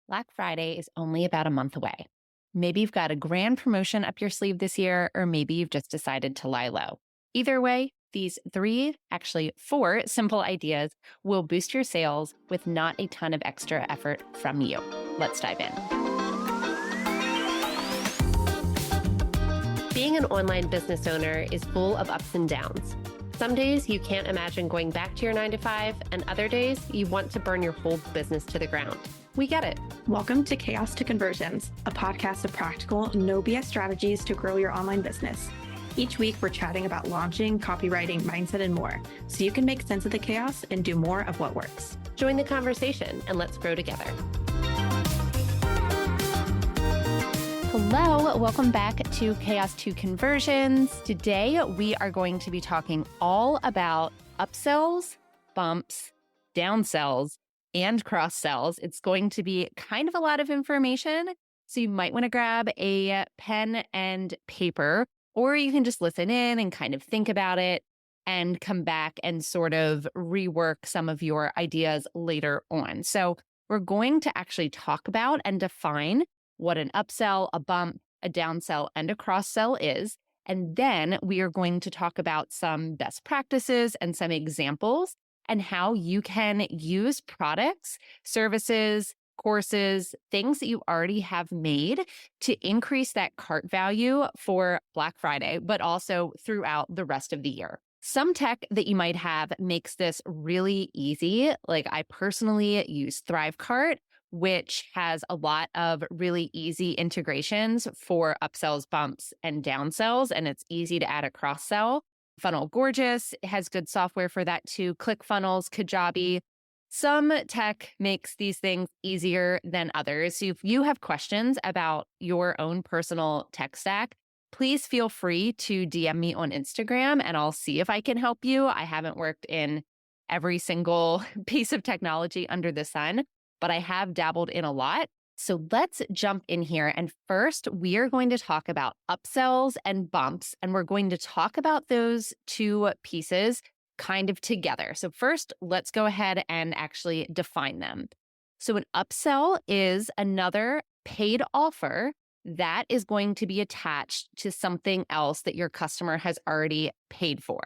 Black Friday is only about a month away. Maybe you've got a grand promotion up your sleeve this year, or maybe you've just decided to lie low. Either way, these four simple ideas will boost your sales with not a ton of extra effort from you. Let's dive in. Being an online business owner is full of ups and downs. Some days you can't imagine going back to your 9 to 5, and other days you want to burn your whole business to the ground. We get it. Welcome to Chaos to Conversions, a podcast of practical, no BS strategies to grow your online business. Each week, we're chatting about launching, copywriting, mindset, and more, so you can make sense of the chaos and do more of what works. Join the conversation and let's grow together. Hello, welcome back to Chaos to Conversions. Today, we are going to be talking all about upsells, bumps, downsells, and cross sells. It's going to be kind of a lot of information, so you might want to grab a pen and paper, or you can just listen in and kind of think about it and come back and sort of rework some of your ideas later on. So we're going to actually talk about and define what an upsell, a bump, a downsell, and a cross sell is. And then we are going to talk about some best practices and some examples and how you can use products, services, courses, things that you already have made to increase that cart value for Black Friday, but also throughout the rest of the year. Some tech that you might have makes this really easy. Like I personally use ThriveCart, which has a lot of really easy integrations for upsells, bumps, and downsells, and it's easy to add a cross sell. Funnel Gorgeous has good software for that too. ClickFunnels, Kajabi. Some tech makes these things easier than others. So if you have questions about your own personal tech stack, please feel free to DM me on Instagram and I'll see if I can help you. I haven't worked in every single piece of technology under the sun, but I have dabbled in a lot. So let's jump in here. And first, we are going to talk about upsells and bumps, and we're going to talk about those two pieces kind of together. So first, let's go ahead and actually define them. So an upsell is another paid offer that is going to be attached to something else that your customer has already paid for.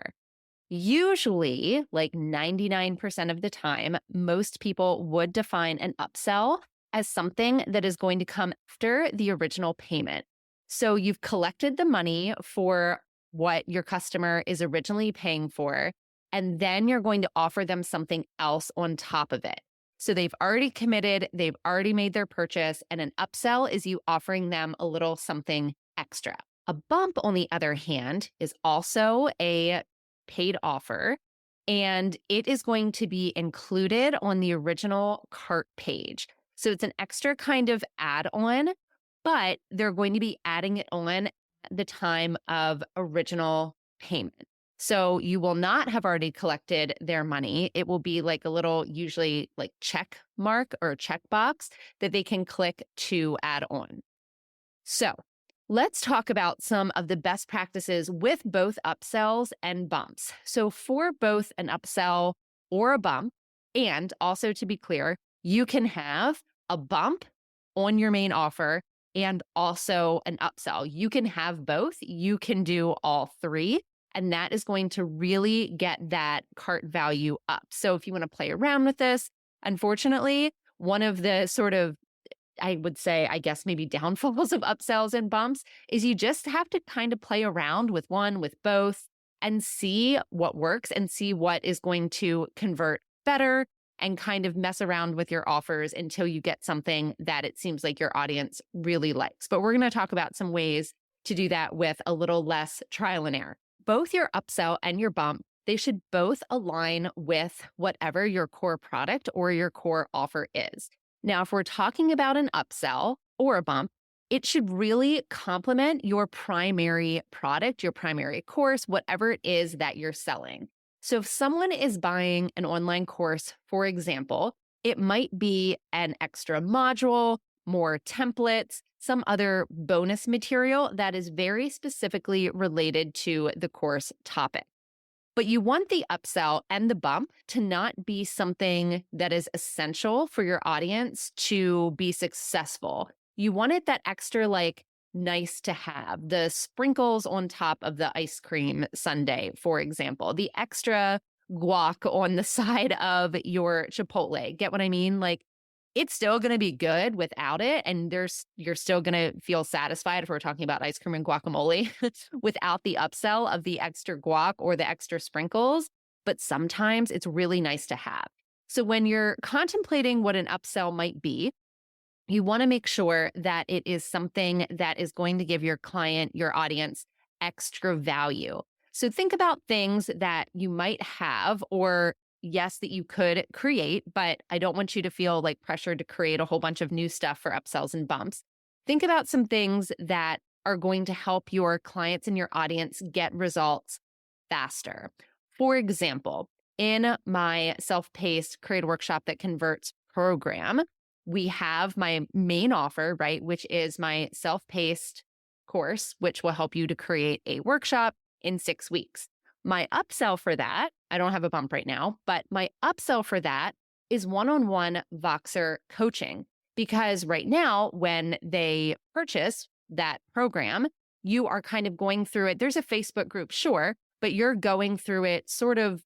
Usually, like 99% of the time, most people would define an upsell as something that is going to come after the original payment. So you've collected the money for what your customer is originally paying for, and then you're going to offer them something else on top of it. So they've already committed, they've already made their purchase, and an upsell is you offering them a little something extra. A bump, on the other hand, is also a paid offer, and it is going to be included on the original cart page. So it's an extra kind of add-on, but they're going to be adding it on at the time of original payment. So you will not have already collected their money. It will be like a little, usually like check mark or checkbox that they can click to add on. So let's talk about some of the best practices with both upsells and bumps. So for both an upsell or a bump, and also to be clear, you can have a bump on your main offer and also an upsell. You can have both. You can do all three. And that is going to really get that cart value up. So if you want to play around with this, unfortunately, one of the sort of, I would say, I guess maybe downfalls of upsells and bumps is you just have to kind of play around with one, with both, and see what works and see what is going to convert better and kind of mess around with your offers until you get something that it seems like your audience really likes. But we're going to talk about some ways to do that with a little less trial and error. Both your upsell and your bump, they should both align with whatever your core product or your core offer is. Now, if we're talking about an upsell or a bump, it should really complement your primary product, your primary course, whatever it is that you're selling. So if someone is buying an online course, for example, it might be an extra module, more templates, some other bonus material that is very specifically related to the course topic. But you want the upsell and the bump to not be something that is essential for your audience to be successful. You want it that extra, like, nice to have, the sprinkles on top of the ice cream sundae, for example, the extra guac on the side of your Chipotle. Get what I mean? Like, it's still going to be good without it. And you're still going to feel satisfied if we're talking about ice cream and guacamole without the upsell of the extra guac or the extra sprinkles. But sometimes it's really nice to have. So when you're contemplating what an upsell might be, you want to make sure that it is something that is going to give your client, your audience, extra value. So think about things that you might have, or yes, that you could create, but I don't want you to feel like pressured to create a whole bunch of new stuff for upsells and bumps. Think about some things that are going to help your clients and your audience get results faster. For example, in my self-paced Create a Workshop That Converts program, we have my main offer, right, which is my self-paced course, which will help you to create a workshop in 6 weeks. My upsell for that, I don't have a bump right now, but my upsell for that is one-on-one Voxer coaching. Because right now, when they purchase that program, you are kind of going through it. There's a Facebook group, sure, but you're going through it sort of,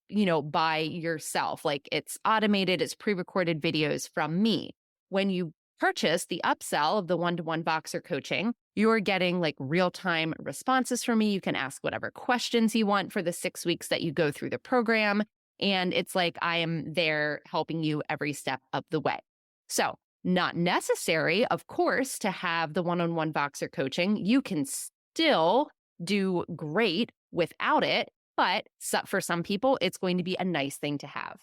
by yourself. Like, it's automated, it's pre-recorded videos from me. When you purchase the upsell of the one-to-one Voxer coaching, you're getting like real-time responses from me. You can ask whatever questions you want for the 6 weeks that you go through the program. And it's like I am there helping you every step of the way. So, not necessary, of course, to have the one-on-one Voxer coaching. You can still do great without it, but for some people, it's going to be a nice thing to have.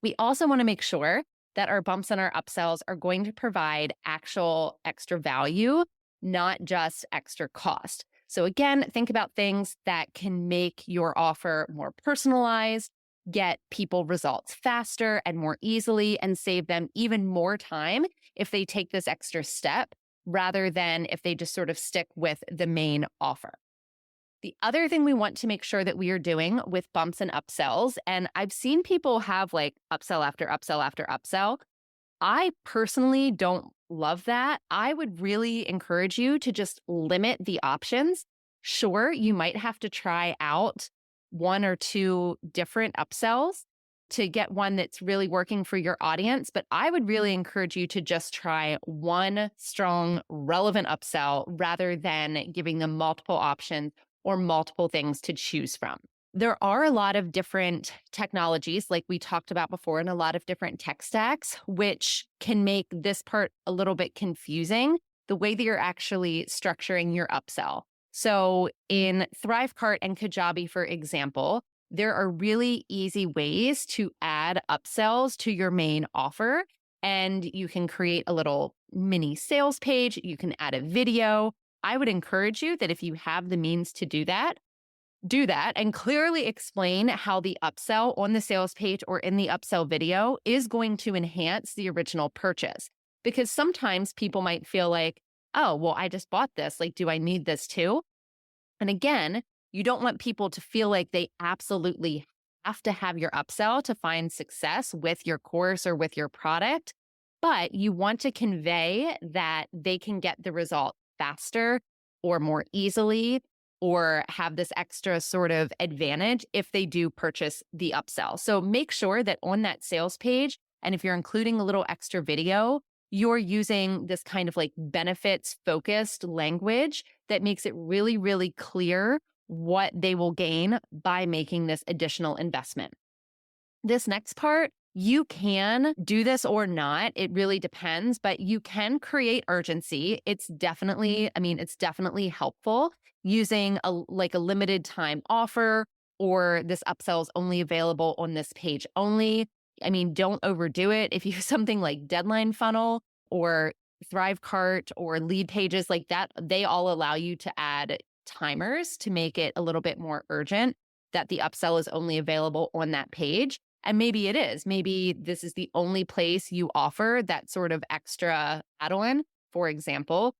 We also want to make sure that our bumps and our upsells are going to provide actual extra value, not just extra cost. So again, think about things that can make your offer more personalized, get people results faster and more easily, and save them even more time if they take this extra step rather than if they just sort of stick with the main offer. The other thing we want to make sure that we are doing with bumps and upsells, and I've seen people have like upsell after upsell after upsell. I personally don't love that. I would really encourage you to just limit the options. Sure, you might have to try out 1 or 2 different upsells to get one that's really working for your audience, but I would really encourage you to just try one strong, relevant upsell rather than giving them multiple options or multiple things to choose from. There are a lot of different technologies, like we talked about before, and a lot of different tech stacks, which can make this part a little bit confusing, the way that you're actually structuring your upsell. So in Thrivecart and Kajabi, for example, there are really easy ways to add upsells to your main offer. And you can create a little mini sales page. You can add a video. I would encourage you that if you have the means to do that and clearly explain how the upsell on the sales page or in the upsell video is going to enhance the original purchase. Because sometimes people might feel like, oh, well, I just bought this. Like, do I need this too? And again, you don't want people to feel like they absolutely have to have your upsell to find success with your course or with your product, but you want to convey that they can get the result faster or more easily or have this extra sort of advantage if they do purchase the upsell. So make sure that on that sales page, and if you're including a little extra video, you're using this kind of like benefits focused language that makes it really, really clear what they will gain by making this additional investment. This next part, you can do this or not. It really depends, but you can create urgency. It's definitely helpful using a limited time offer, or this upsell is only available on this page only. I mean, don't overdo it. If you have something like Deadline Funnel or Thrivecart or Lead Pages like that, they all allow you to add timers to make it a little bit more urgent that the upsell is only available on that page. And maybe it is. Maybe this is the only place you offer that sort of extra add-on. For example,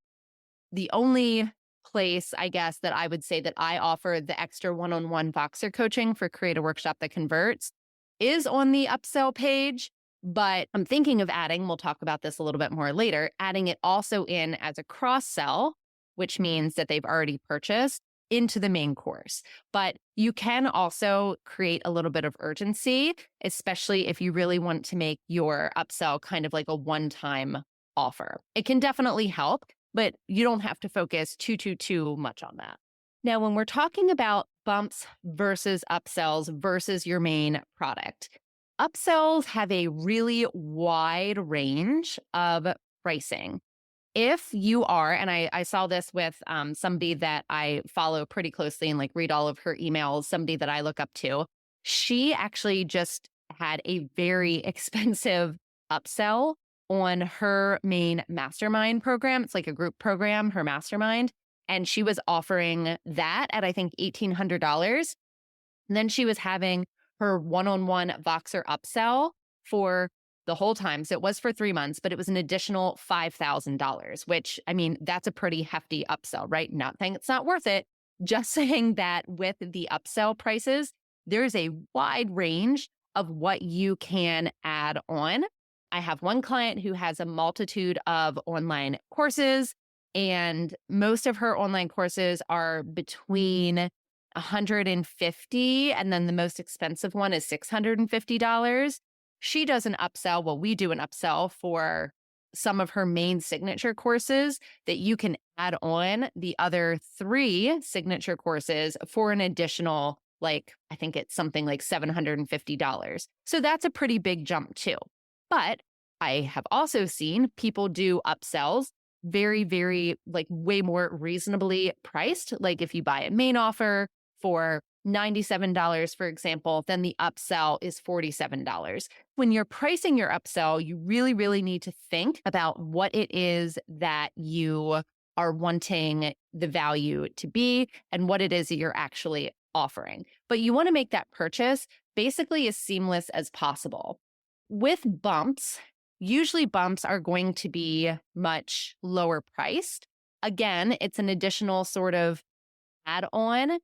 the only place, I guess, that I would say that I offer the extra one-on-one Voxer coaching for Create a Workshop That Converts is on the upsell page. But I'm thinking of adding, we'll talk about this a little bit more later, adding it also in as a cross-sell, which means that they've already purchased into the main course. But you can also create a little bit of urgency, especially if you really want to make your upsell kind of like a one-time offer. It can definitely help, but you don't have to focus too much on that. Now, when we're talking about bumps versus upsells versus your main product, upsells have a really wide range of pricing. If you are, and I saw this with somebody that I follow pretty closely and like read all of her emails, somebody that I look up to, she actually just had a very expensive upsell on her main mastermind program. It's like a group program, her mastermind. And she was offering that at, I think, $1,800. And then she was having her one-on-one Voxer upsell for the whole time. So it was for 3 months, but it was an additional $5,000, which, I mean, that's a pretty hefty upsell, right? Not saying it's not worth it, just saying that with the upsell prices, there's a wide range of what you can add on. I have one client who has a multitude of online courses, and most of her online courses are between $150, and then the most expensive one is $650. She does an upsell. Well, we do an upsell for some of her main signature courses that you can add on the other 3 signature courses for an additional, like, I think it's something like $750. So that's a pretty big jump too. But I have also seen people do upsells very, like way more reasonably priced. Like if you buy a main offer for $97, for example, then the upsell is $47. When you're pricing your upsell, you really need to think about what it is that you are wanting the value to be and what it is that you're actually offering. But you want to make that purchase basically as seamless as possible. With bumps, usually bumps are going to be much lower priced. Again, it's an additional sort of add-on,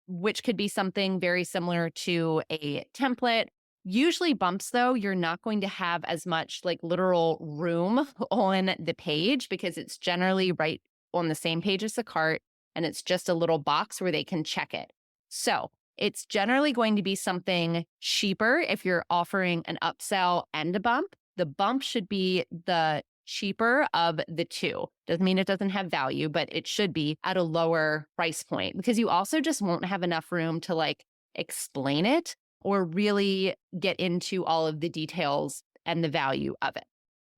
which could be something very similar to a template. Usually bumps, though, you're not going to have as much like literal room on the page because it's generally right on the same page as the cart, and it's just a little box where they can check it. So it's generally going to be something cheaper if you're offering an upsell and a bump. The bump should be the cheaper of the two. Doesn't mean it doesn't have value, but it should be at a lower price point because you also just won't have enough room to like explain it or really get into all of the details and the value of it.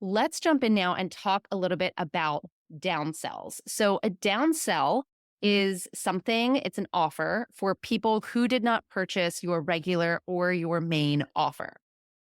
Let's jump in now and talk a little bit about downsells. So a downsell is something, it's an offer for people who did not purchase your regular or your main offer.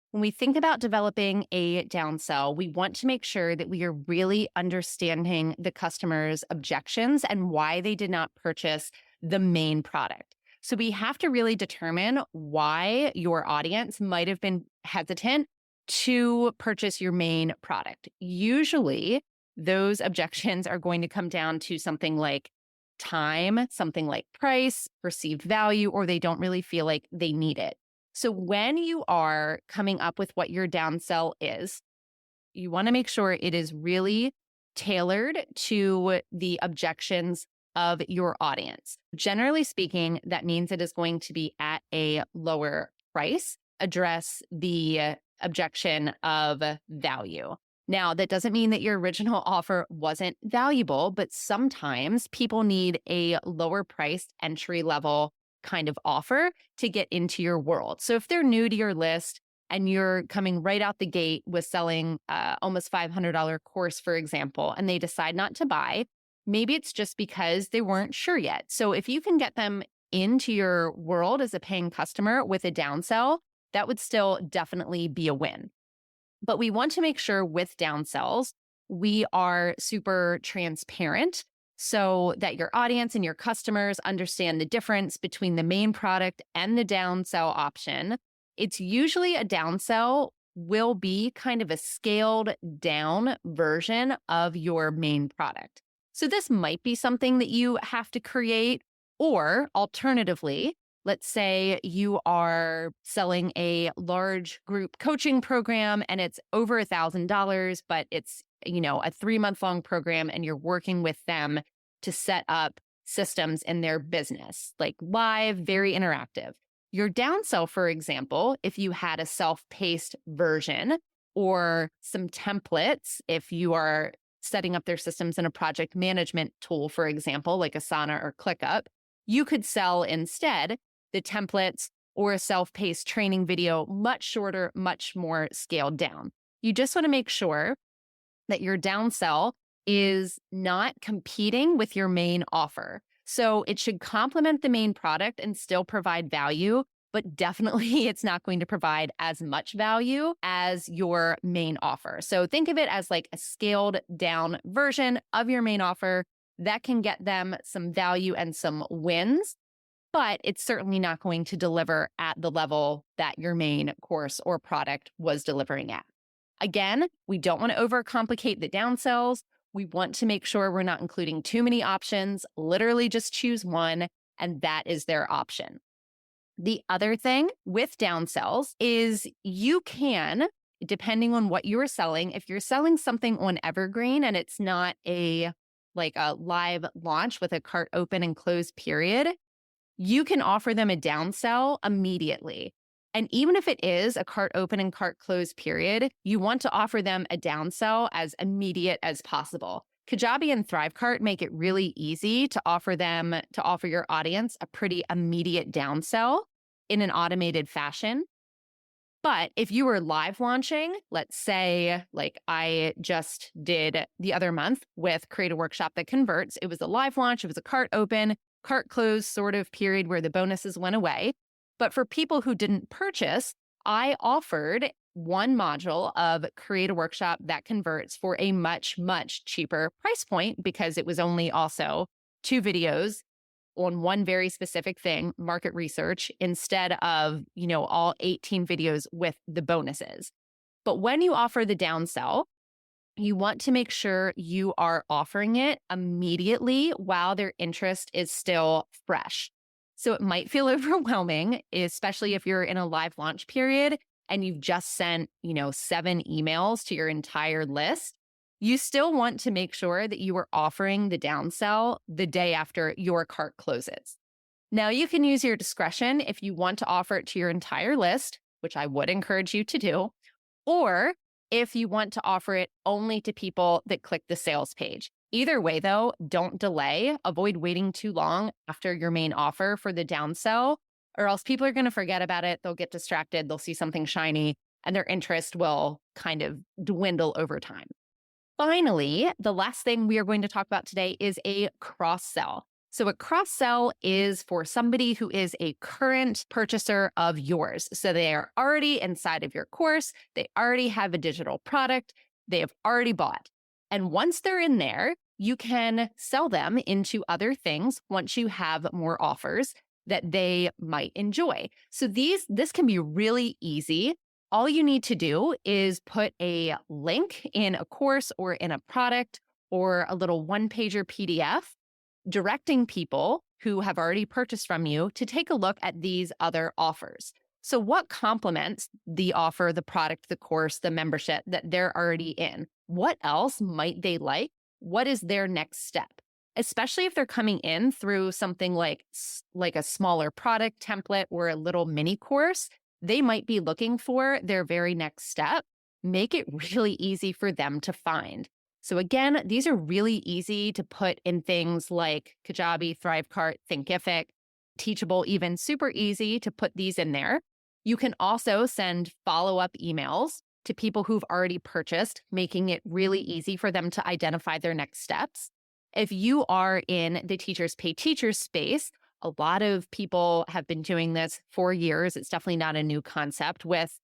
When we think about developing a downsell, we want to make sure that we are really understanding the customer's objections and why they did not purchase the main product. So we have to really determine why your audience might have been hesitant to purchase your main product. Usually, those objections are going to come down to something like time, something like price, perceived value, or they don't really feel like they need it. So when you are coming up with what your downsell is, you want to make sure it is really tailored to the objections of your audience. Generally speaking, that means it is going to be at a lower price, address the objection of value. Now, that doesn't mean that your original offer wasn't valuable, but sometimes people need a lower priced entry level kind of offer to get into your world. So if they're new to your list and you're coming right out the gate with selling almost $500 course, for example, and they decide not to buy, maybe it's just because they weren't sure yet. So if you can get them into your world as a paying customer with a downsell, that would still definitely be a win. But we want to make sure with downsells, we are super transparent so that your audience and your customers understand the difference between the main product and the downsell option. It's usually a downsell will be kind of a scaled down version of your main product. So this might be something that you have to create, or alternatively, let's say you are selling a large group coaching program and it's over $1,000, but it's, a 3-month long program and you're working with them to set up systems in their business, like live, very interactive. Your downsell, for example, if you had a self-paced version or some templates, if you are setting up their systems in a project management tool, for example, like Asana or ClickUp, you could sell instead the templates or a self-paced training video, much shorter, much more scaled down. You just want to make sure that your downsell is not competing with your main offer. So it should complement the main product and still provide value, but definitely it's not going to provide as much value as your main offer. So think of it as like a scaled down version of your main offer that can get them some value and some wins, but it's certainly not going to deliver at the level that your main course or product was delivering at. Again, we don't want to overcomplicate the downsells. We want to make sure we're not including too many options. Literally just choose one, and that is their option. The other thing with downsells is you can, depending on what you are selling, if you're selling something on Evergreen and it's not a live launch with a cart open and close period, you can offer them a downsell immediately. And even if it is a cart open and cart close period, you want to offer them a downsell as immediate as possible. Kajabi and Thrivecart make it really easy to offer your audience a pretty immediate downsell in an automated fashion. But if you were live launching, let's say like I just did the other month with Create a Workshop That Converts, it was a live launch, it was a cart open, cart close sort of period where the bonuses went away. But for people who didn't purchase, I offered one module of Create a Workshop That Converts for a much, much cheaper price point because it was only also 2 videos on one very specific thing, market research, instead of, all 18 videos with the bonuses. But when you offer the downsell, you want to make sure you are offering it immediately while their interest is still fresh. So it might feel overwhelming, especially if you're in a live launch period and you've just sent, 7 emails to your entire list. You still want to make sure that you are offering the downsell the day after your cart closes. Now, you can use your discretion if you want to offer it to your entire list, which I would encourage you to do, or if you want to offer it only to people that click the sales page. Either way, though, don't delay. Avoid waiting too long after your main offer for the downsell, or else people are going to forget about it. They'll get distracted. They'll see something shiny, and their interest will kind of dwindle over time. Finally, the last thing we are going to talk about today is a cross-sell. So a cross-sell is for somebody who is a current purchaser of yours. So they are already inside of your course. They already have a digital product. They have already bought. And once they're in there, you can sell them into other things once you have more offers that they might enjoy. So this can be really easy. All you need to do is put a link in a course or in a product or a little one-pager PDF directing people who have already purchased from you to take a look at these other offers. So what complements the offer, the product, the course, the membership that they're already in? What else might they like? What is their next step? Especially if they're coming in through something like a smaller product template or a little mini course, they might be looking for their very next step. Make it really easy for them to find. So again, these are really easy to put in things like Kajabi, Thrivecart, Thinkific, Teachable, even super easy to put these in there. You can also send follow-up emails to people who've already purchased, making it really easy for them to identify their next steps. If you are in the Teachers Pay Teachers space, a lot of people have been doing this for years. It's definitely not a new concept with,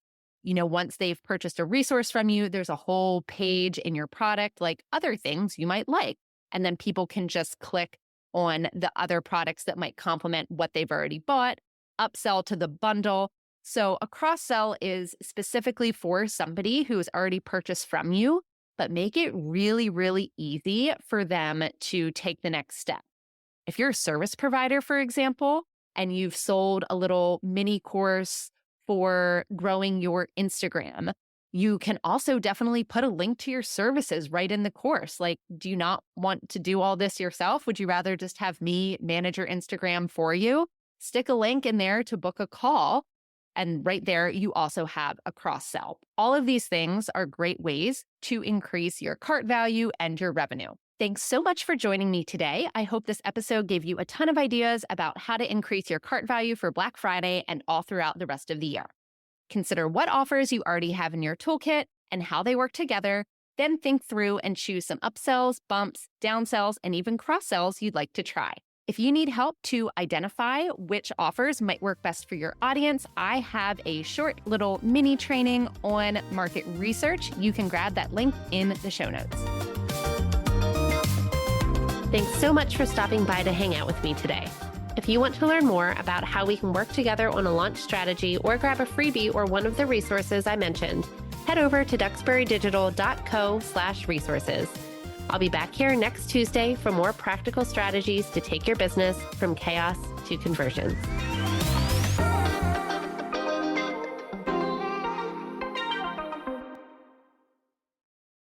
once they've purchased a resource from you, there's a whole page in your product, like other things you might like. And then people can just click on the other products that might complement what they've already bought, upsell to the bundle. So a cross-sell is specifically for somebody who has already purchased from you, but make it really, really easy for them to take the next step. If you're a service provider, for example, and you've sold a little mini course for growing your Instagram, you can also definitely put a link to your services right in the course. Like, do you not want to do all this yourself? Would you rather just have me manage your Instagram for you? Stick a link in there to book a call. And right there, you also have a cross-sell. All of these things are great ways to increase your cart value and your revenue. Thanks so much for joining me today. I hope this episode gave you a ton of ideas about how to increase your cart value for Black Friday and all throughout the rest of the year. Consider what offers you already have in your toolkit and how they work together. Then think through and choose some upsells, bumps, downsells, and even cross-sells you'd like to try. If you need help to identify which offers might work best for your audience, I have a short little mini training on market research. You can grab that link in the show notes. Thanks so much for stopping by to hang out with me today. If you want to learn more about how we can work together on a launch strategy or grab a freebie or one of the resources I mentioned, head over to duxburydigital.co/resources. I'll be back here next Tuesday for more practical strategies to take your business from chaos to conversions.